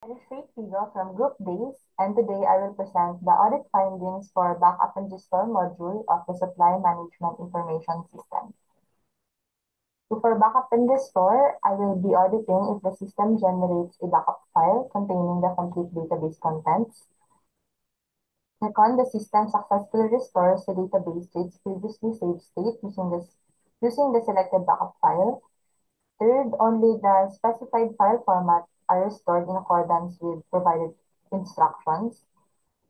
I'm Figo from Group Days, and today I will present the audit findings for Backup and Restore module of the Supply Management Information System. So for Backup and Restore, I will be auditing if the system generates a backup file containing the complete database contents. Second, the system successfully restores the database to its previously saved state using the selected backup file. Third, only the specified file formats are restored in accordance with provided instructions.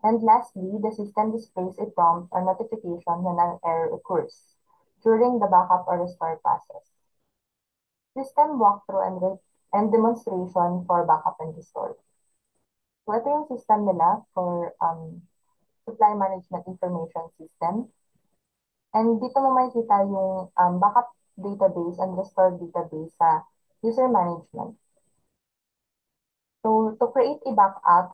And lastly, the system displays a prompt or notification when an error occurs during the backup or restore process. System walkthrough and demonstration for backup and restore. So ito yung system nila for supply management information system. And dito mo makikita yung backup database and restore database sa user management. So, to create a backup,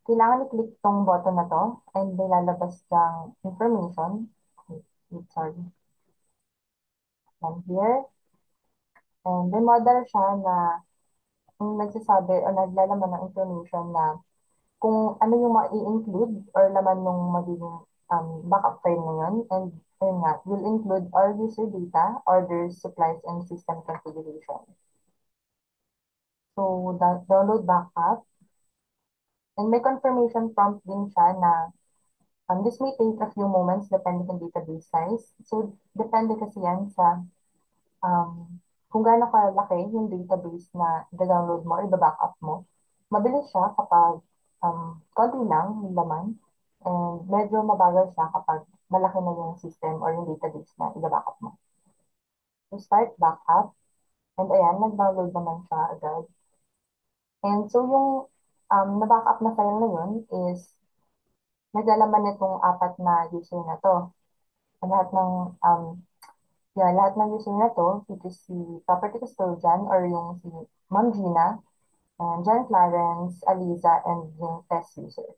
kailangan i-click tong button na to and may lalabas dyang information. Wait, sorry. And here. And may model siya na yung nagsasabi o naglalaman ng information na kung ano yung ma-i-include or laman nung magiging backup file ngayon. And ayun nga, will include all user data, orders, supplies, and system configuration. So, download backup. And may confirmation prompt din siya na this may take a few moments depending on database size. So, depende kasi yan sa kung gaano kalaki yung database na i-download mo or i-backup mo. Mabilis siya kapag konti lang yung laman. And medyo mabagal siya kapag malaki na yung system or yung database na i-backup mo. So, start backup. And ayan, nag-download naman siya agad. And so, yung na-backup na file na yun is naglalaman nitong apat na user na to. Lahat ng lahat ng user na to, which is si property custodian or yung si Ma'am Gina, and John Clarence, Aliza, and yung test user.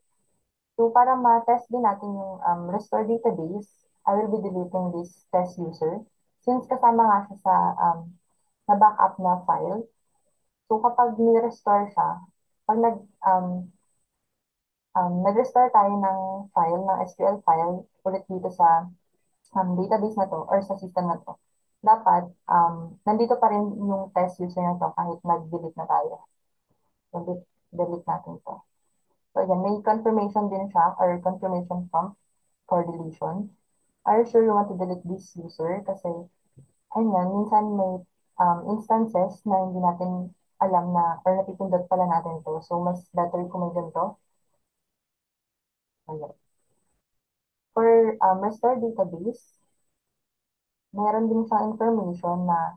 So para ma-test din natin yung restore database, I will be deleting this test user since kasama nga siya sa na-backup na file. So kapag ni-restore siya, pag nag-restore tayo ng file, ng SQL file, ulit dito sa database na to or sa system na to, dapat nandito pa rin yung test user na to kahit nag-delete na tayo. So, delete natin to. So, again, may confirmation din siya or confirmation prompt for deletion. Are you sure you want to delete this user? Kasi, ayun yan, minsan may instances na hindi natin alam na or napipindot pala natin to. So, mas better kung may ganito. Ayan. For restore database, meron din siyang information na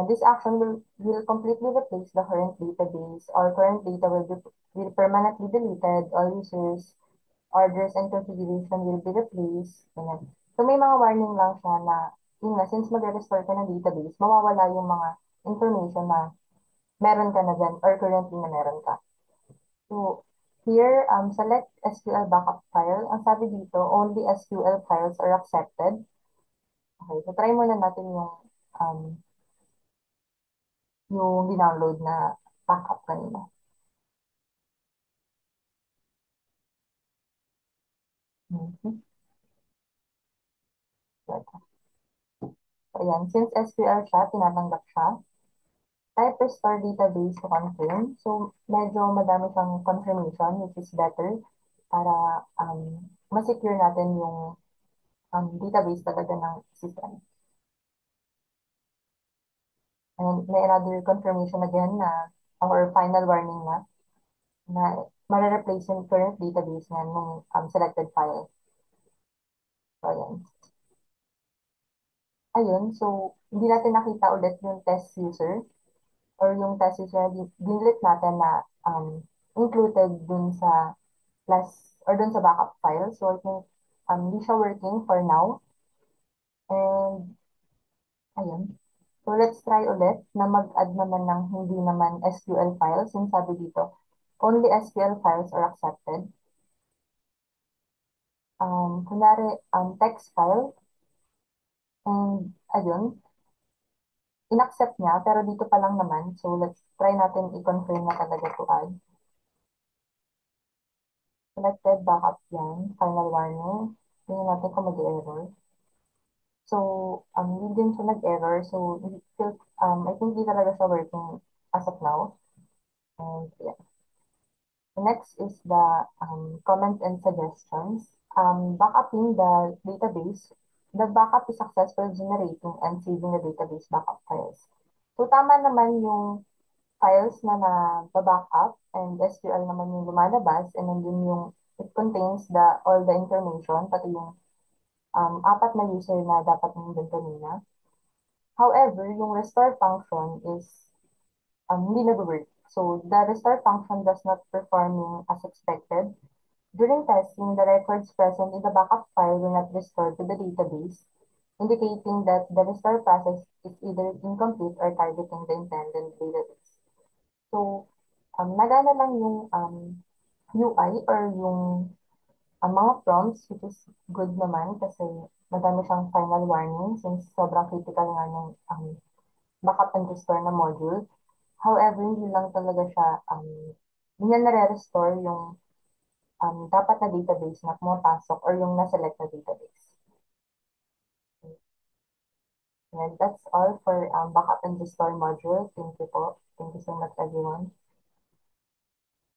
this action will completely replace the current database. All current data will permanently deleted. All users, orders, and configuration will be replaced. Ganyan. So may mga warning lang siya na, yun nga, since mag-restore ka ng database, mawawala yung mga information na meron ka na dyan or currently na meron ka. So here, select SQL backup file. Ang sabi dito, only SQL files are accepted. Okay, so try muna natin yung dinownload na backup kanina. Mhm. So, ayan. Since SQL siya, tinatanggap siya. Type restore database to confirm. So, medyo madami siyang confirmation, which is better para ma-secure natin yung database talaga ng system. And may another confirmation again na, or final warning na mare-replace yung current database na nung selected file. So, ayan. Ayun, so, hindi natin nakita ulit yung test user or yung test user na dinelete natin na included dun sa plus or dun sa backup file. So, I think hindi siya working for now. And, ayun. So, let's try ulit na mag-add naman ng hindi naman SQL files. Yung sabi dito, only SQL files are accepted. Kunwari, text file. And, ayun. inaccept niya, pero dito pa lang naman. So, let's try natin i-confirm na talaga to add. Selected backup yan. Final warning. Tingnan natin kung mag-error. So, hindi din siya nag-error. So, still, I think di talaga siya working as of now. And yeah. Next is the comments and suggestions. Backupping the database. The backup is successful generating and saving the database backup files. So, tama naman yung files na na-backup and SQL naman yung lumalabas and then yun yung it contains all the information, pati yung apat na user na dapat nandun kanina. However, yung restore function is hindi nag-work. So, the restore function does not performing as expected. During testing, the records present in the backup file were not restored to the database, indicating that the restore process is either incomplete or targeting the intended database. So, nagana lang yung UI or yung mga prompts, which is good naman kasi madami siyang final warning since sobrang critical nga ng backup and restore na module. However, hindi lang talaga siya, hindi niya nare-restore yung dapat na database na pumapasok or yung na-select na database. And that's all for backup and restore module. Thank you po. Thank you so much, everyone.